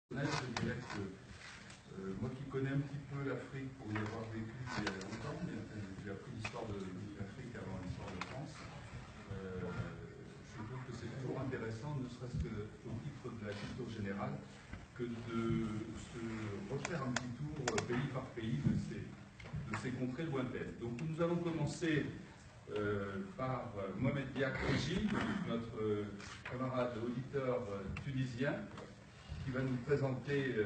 Je dirais que moi qui connais un petit peu l'Afrique pour y avoir vécu il y a longtemps, j'ai appris l'histoire de l'Afrique avant l'histoire de France, je trouve que c'est toujours intéressant, ne serait-ce qu'au titre de la culture générale, que de se refaire un petit tour pays par pays de ces contrées lointaines. Donc nous allons commencer par Mohamed Diakhaji, notre camarade auditeur tunisien, qui va nous présenter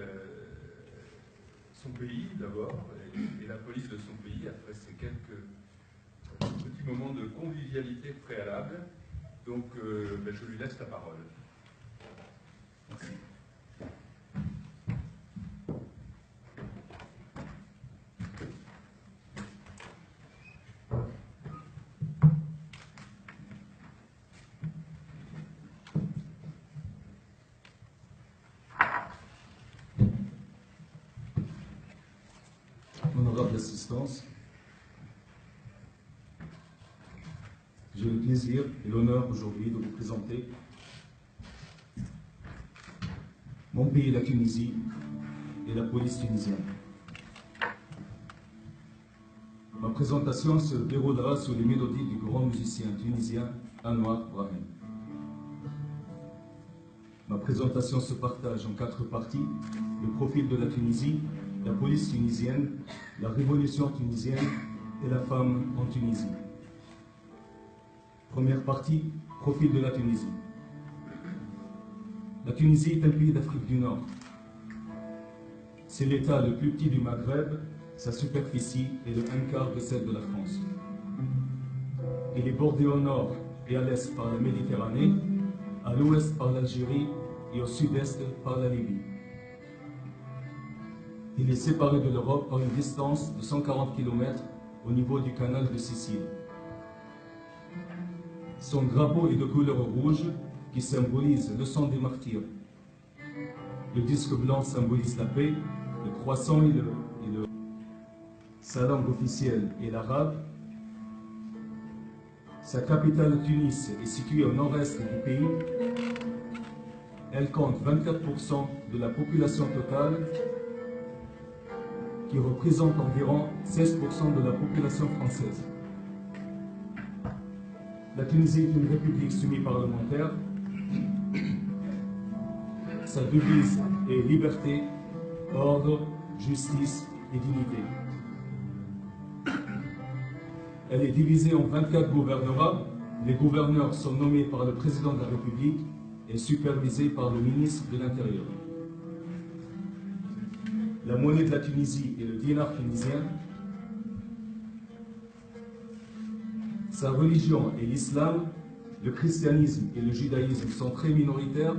son pays d'abord et la police de son pays après ces quelques petits moments de convivialité préalable. Donc je lui laisse la parole. Merci. Honorable assistance, j'ai le plaisir et l'honneur aujourd'hui de vous présenter mon pays, la Tunisie, et la police tunisienne. Ma présentation se déroulera sous les mélodies du grand musicien tunisien Anwar Brahim. Ma présentation se partage en 4 parties: le profil de la Tunisie, la police tunisienne, la révolution tunisienne et la femme en Tunisie. Première partie, profil de la Tunisie. La Tunisie est un pays d'Afrique du Nord. C'est l'État le plus petit du Maghreb, sa superficie est de 1/4 de celle de la France. Il est bordé au nord et à l'est par la Méditerranée, à l'ouest par l'Algérie et au sud-est par la Libye. Il est séparé de l'Europe par une distance de 140 km au niveau du canal de Sicile. Son drapeau est de couleur rouge qui symbolise le sang des martyrs. Le disque blanc symbolise la paix, le croissant et le... Sa langue officielle est l'arabe. Sa capitale Tunis est située au nord-est du pays. Elle compte 24% de la population totale, qui représente environ 16% de la population française. La Tunisie est une république semi-parlementaire. Sa devise est liberté, ordre, justice et dignité. Elle est divisée en 24 gouvernorats. Les gouverneurs sont nommés par le président de la République et supervisés par le ministre de l'Intérieur. La monnaie de la Tunisie est le dinar tunisien. Sa religion est l'islam. Le christianisme et le judaïsme sont très minoritaires,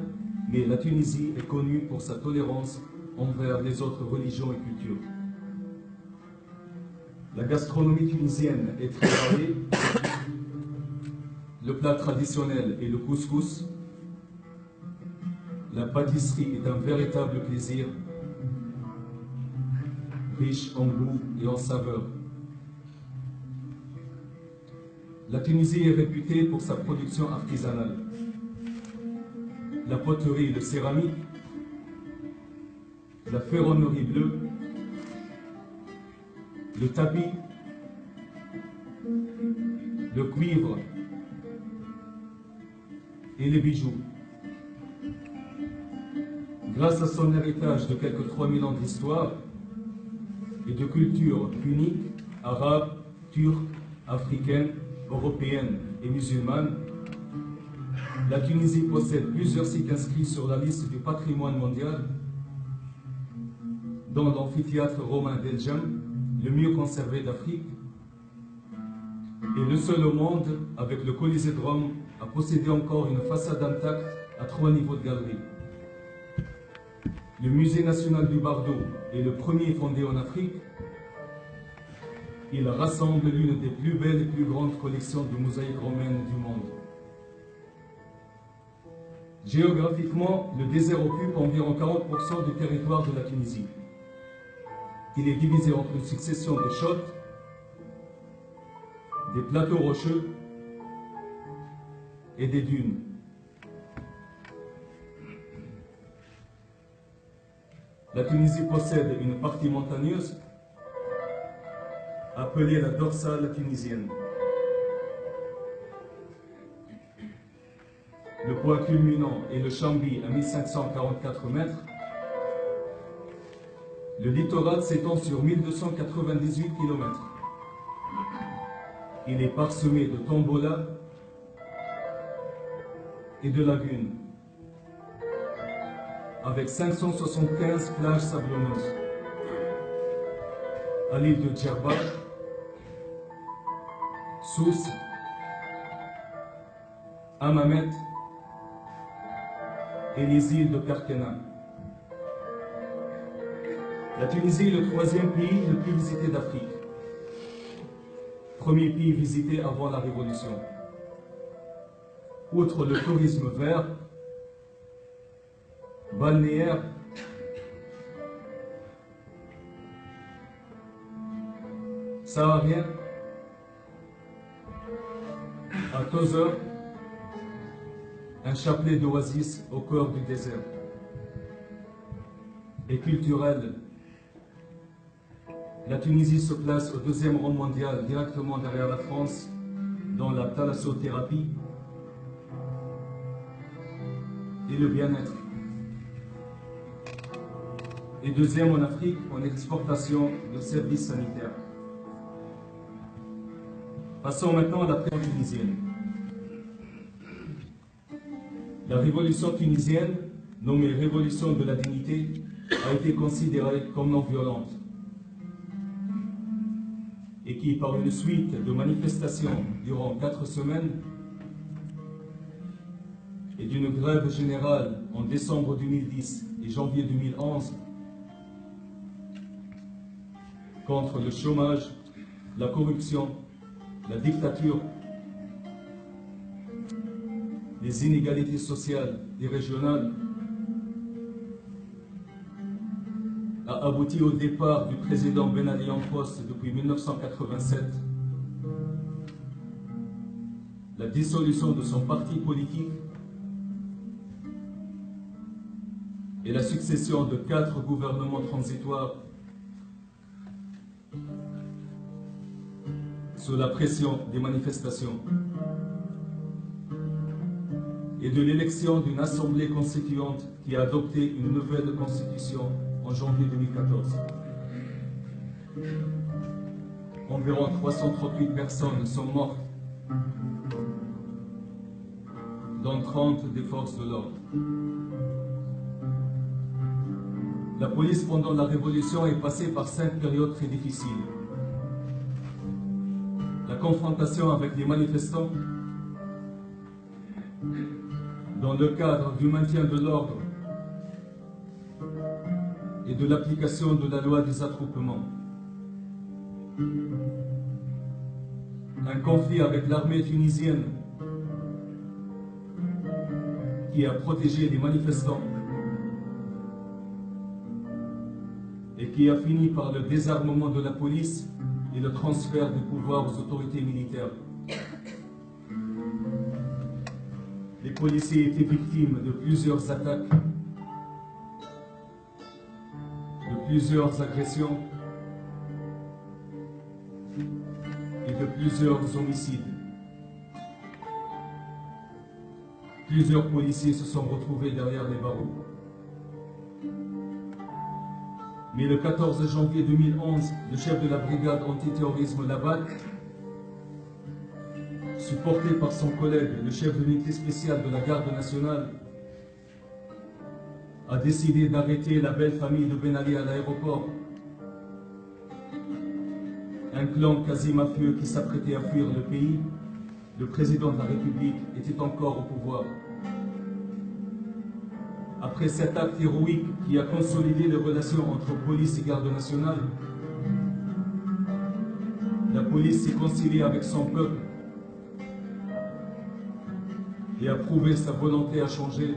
mais la Tunisie est connue pour sa tolérance envers les autres religions et cultures. La gastronomie tunisienne est très variée. Le plat traditionnel est le couscous. La pâtisserie est un véritable plaisir, riche en goût et en saveur. La Tunisie est réputée pour sa production artisanale. La poterie et le céramique, la ferronnerie bleue, le tapis, le cuivre et les bijoux. Grâce à son héritage de quelques 3000 ans d'histoire et de culture unique, arabe, turque, africaine, européenne et musulmane, la Tunisie possède plusieurs sites inscrits sur la liste du patrimoine mondial, dont l'amphithéâtre romain d'El Djem, le mieux conservé d'Afrique, et le seul au monde, avec le Colisée de Rome, à posséder encore une façade intacte à 3 niveaux de galerie. Le Musée national du Bardo est le premier fondé en Afrique. Il rassemble l'une des plus belles et plus grandes collections de mosaïques romaines du monde. Géographiquement, le désert occupe environ 40% du territoire de la Tunisie. Il est divisé entre une succession de chôtes, des plateaux rocheux et des dunes. La Tunisie possède une partie montagneuse appelée la dorsale tunisienne. Le point culminant est le Chambi à 1544 mètres. Le littoral s'étend sur 1298 km. Il est parsemé de tombolas et de lagunes, avec 575 plages sablonneuses. À l'île de Djerba, Sousse, Hammamet et les îles de Karkena. La Tunisie est le troisième pays le plus visité d'Afrique. Premier pays visité avant la Révolution. Outre le tourisme vert, balnéaire, saharien, à Tozeur, un chapelet d'oasis au cœur du désert. Et culturel, la Tunisie se place au deuxième rang mondial, directement derrière la France, dans la thalassothérapie et le bien-être. Et deuxième en Afrique en exportation de services sanitaires. Passons maintenant à la révolution tunisienne. La révolution tunisienne, nommée révolution de la dignité, a été considérée comme non violente et qui, par une suite de manifestations durant 4 semaines et d'une grève générale en décembre 2010 et janvier 2011 contre le chômage, la corruption, la dictature, les inégalités sociales et régionales, a abouti au départ du président Ben Ali en poste depuis 1987, la dissolution de son parti politique et la succession de 4 gouvernements transitoires sous la pression des manifestations et de l'élection d'une assemblée constituante qui a adopté une nouvelle constitution en janvier 2014. Environ 338 personnes sont mortes, dont 30 des forces de l'ordre. La police pendant la Révolution est passée par 5 périodes très difficiles. La confrontation avec les manifestants, dans le cadre du maintien de l'ordre et de l'application de la loi des attroupements. Un conflit avec l'armée tunisienne qui a protégé les manifestants et qui a fini par le désarmement de la police et le transfert du pouvoir aux autorités militaires. Les policiers étaient victimes de plusieurs attaques, de plusieurs agressions et de plusieurs homicides. Plusieurs policiers se sont retrouvés derrière les barreaux. Mais le 14 janvier 2011, le chef de la brigade antiterrorisme Laval, supporté par son collègue, le chef de l'unité spéciale de la garde nationale, a décidé d'arrêter la belle famille de Ben Ali à l'aéroport. Un clan quasi mafieux qui s'apprêtait à fuir le pays. Le président de la République était encore au pouvoir. Après cet acte héroïque qui a consolidé les relations entre police et garde nationale, la police s'est conciliée avec son peuple et a prouvé sa volonté à changer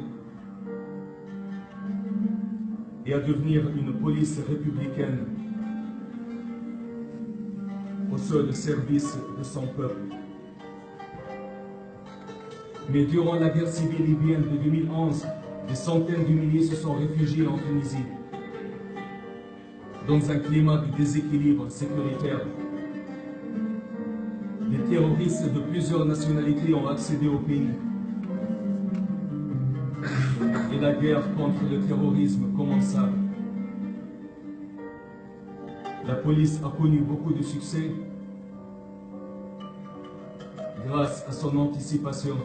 et à devenir une police républicaine au seul service de son peuple. Mais durant la guerre civile libyenne de 2011, des centaines de milliers se sont réfugiés en Tunisie. dans un climat de déséquilibre sécuritaire. Les terroristes de plusieurs nationalités ont accédé au pays. Et la guerre contre le terrorisme commença. La police a connu beaucoup de succès grâce à son anticipation.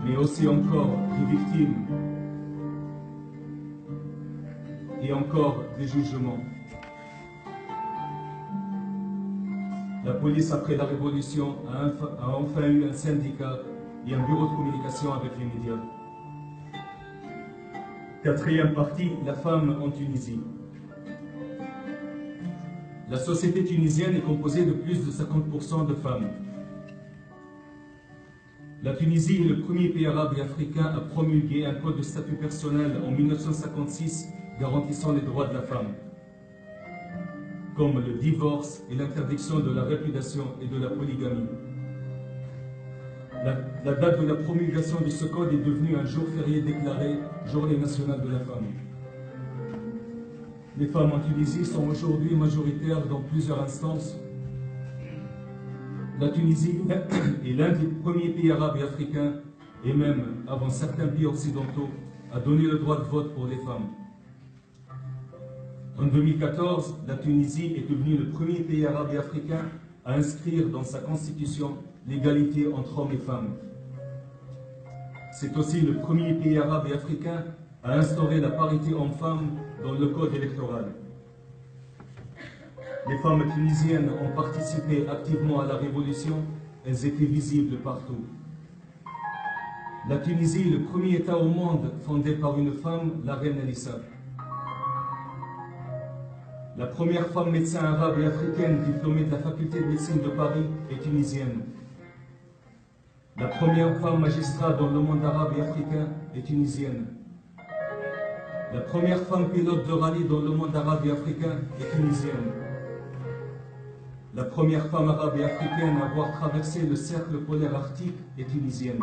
Mais aussi encore des victimes et encore des jugements. La police, après la Révolution, a enfin eu un syndicat et un bureau de communication avec les médias. Quatrième partie, la femme en Tunisie. La société tunisienne est composée de plus de 50% de femmes. La Tunisie est le premier pays arabe et africain à promulguer un code de statut personnel en 1956 garantissant les droits de la femme, comme le divorce et l'interdiction de la répudiation et de la polygamie. La date de la promulgation de ce code est devenue un jour férié déclaré, Journée nationale de la femme. Les femmes en Tunisie sont aujourd'hui majoritaires dans plusieurs instances. La Tunisie est l'un des premiers pays arabes et africains, et même avant certains pays occidentaux, à donner le droit de vote pour les femmes. En 2014, la Tunisie est devenue le premier pays arabe et africain à inscrire dans sa constitution l'égalité entre hommes et femmes. C'est aussi le premier pays arabe et africain à instaurer la parité homme-femme dans le code électoral. Les femmes tunisiennes ont participé activement à la révolution, elles étaient visibles partout. La Tunisie est le premier État au monde fondé par une femme, la reine Elissa. La première femme médecin arabe et africaine diplômée de la faculté de médecine de Paris est tunisienne. La première femme magistrat dans le monde arabe et africain est tunisienne. La première femme pilote de rallye dans le monde arabe et africain est tunisienne. La première femme arabe et africaine à avoir traversé le cercle polaire arctique est tunisienne.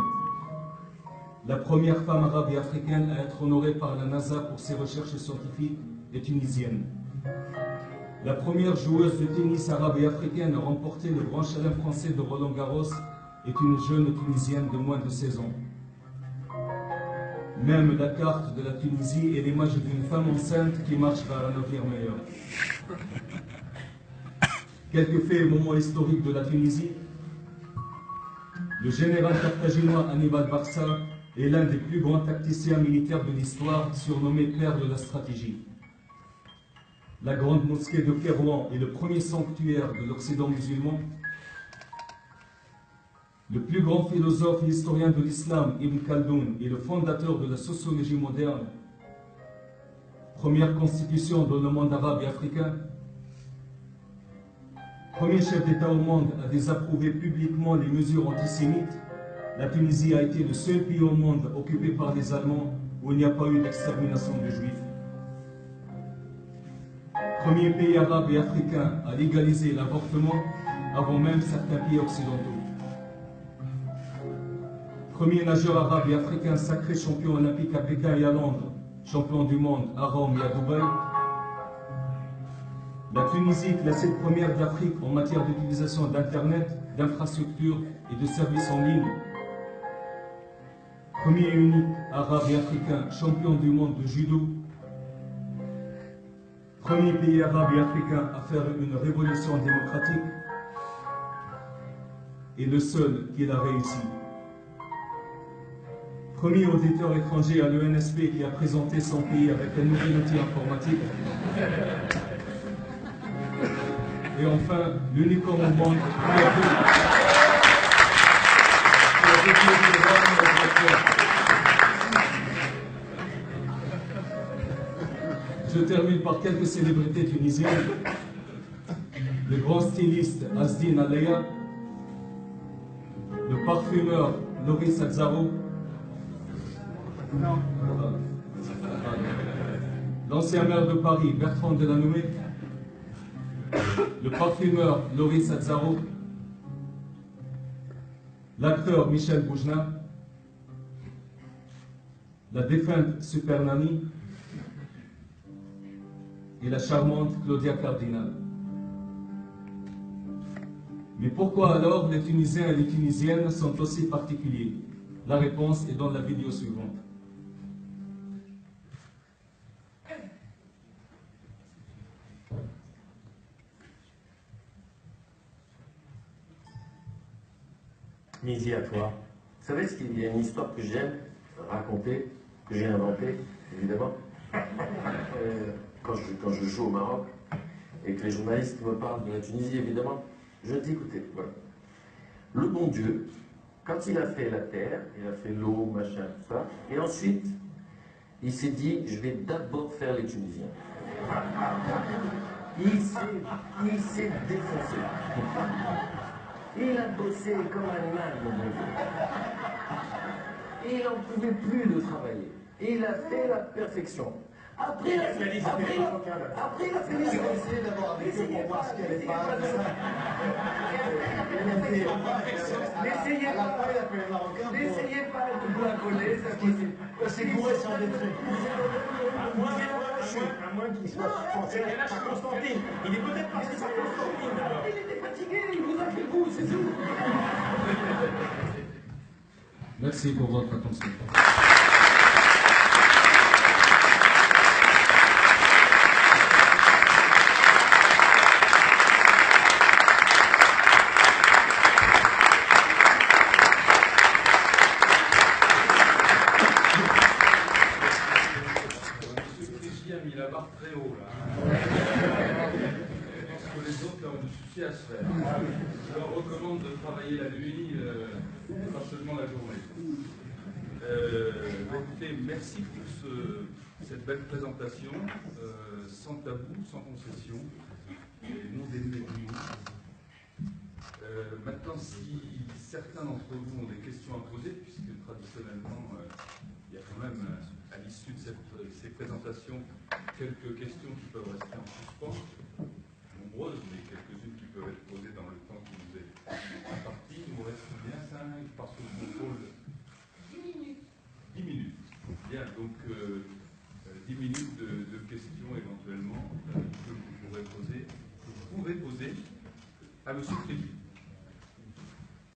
La première femme arabe et africaine à être honorée par la NASA pour ses recherches scientifiques est tunisienne. La première joueuse de tennis arabe et africaine à remporter le grand chelem français de Roland-Garros est une jeune Tunisienne de moins de 16 ans. Même la carte de la Tunisie est l'image d'une femme enceinte qui marche vers un avenir meilleur. Quelques faits et moments historiques de la Tunisie. Le général carthaginois Hannibal Barca est l'un des plus grands tacticiens militaires de l'histoire, surnommé père de la stratégie. La grande mosquée de Kérouan est le premier sanctuaire de l'Occident musulman. Le plus grand philosophe et historien de l'islam, Ibn Khaldoun, est le fondateur de la sociologie moderne. Première constitution dans le monde arabe et africain. Premier chef d'État au monde à désapprouver publiquement les mesures antisémites, la Tunisie a été le seul pays au monde occupé par les Allemands où il n'y a pas eu d'extermination de Juifs. Premier pays arabe et africain à légaliser l'avortement avant même certains pays occidentaux. Premier nageur arabe et africain sacré champion olympique à Pékin et à Londres, champion du monde à Rome et à Dubaï. La Tunisie, classée première d'Afrique en matière d'utilisation d'Internet, d'infrastructures et de services en ligne. Premier et unique arabe et africain champion du monde de judo. Premier pays arabe et africain à faire une révolution démocratique. Et le seul qui l'a réussi. Premier auditeur étranger à l'ENSP qui a présenté son pays avec un nouvel outil informatique. Et enfin, l'unique au monde qui a Je termine par quelques célébrités tunisiennes. Le grand styliste Asdin Aleya, le parfumeur Loris Azzaro, l'ancien maire de Paris Bertrand Delanoë, le parfumeur Loris Azzaro, l'acteur Michel Boujna, la défunte Super Nani, et la charmante Claudia Cardinal. Mais pourquoi alors les Tunisiens et les Tunisiennes sont aussi particuliers? La réponse est dans la vidéo suivante. Tunisie à toi. Vous savez qu'il y a une histoire que j'aime raconter, que j'ai inventée, évidemment, quand je joue au Maroc, et que les journalistes me parlent de la Tunisie, évidemment, je dis, écoutez, voilà. Le bon Dieu, quand il a fait la terre, il a fait l'eau, machin, tout ça, et ensuite, il s'est dit, je vais d'abord faire les Tunisiens. Il s'est défoncé. Il a bossé comme un âne, mon bon Dieu. Il n'en pouvait plus de travailler. Il a fait la perfection. Après, il a fait les essayé d'abord avec eux pour voir ce qu'il y avait pas. N'essayez pas de vous accoler, c'est possible. C'est bourré sans détruire. À moins qu'il soit pensé par Constantine. Il est peut-être passé par Constantine d'abord. Il était fatigué, il vous a pris le coup, c'est tout. Merci pour votre attention. Il a la barre très haut là. Je pense que les autres là, ont du souci à se faire. Je leur recommande de travailler la nuit, pas seulement la journée. Écoutez, merci pour cette belle présentation, sans tabou, sans concession, et non dénuée de mots. Maintenant, si certains d'entre vous ont des questions à poser, puisque traditionnellement, il y a quand même, à l'issue de ces présentations, quelques questions qui peuvent rester en suspens, nombreuses, mais quelques-unes qui peuvent être posées dans le temps qui nous est imparti. Il nous reste bien 5, parce que je contrôle 10 minutes. 10 minutes. Bien, donc 10 minutes de questions éventuellement que vous pouvez poser à M. Trévi.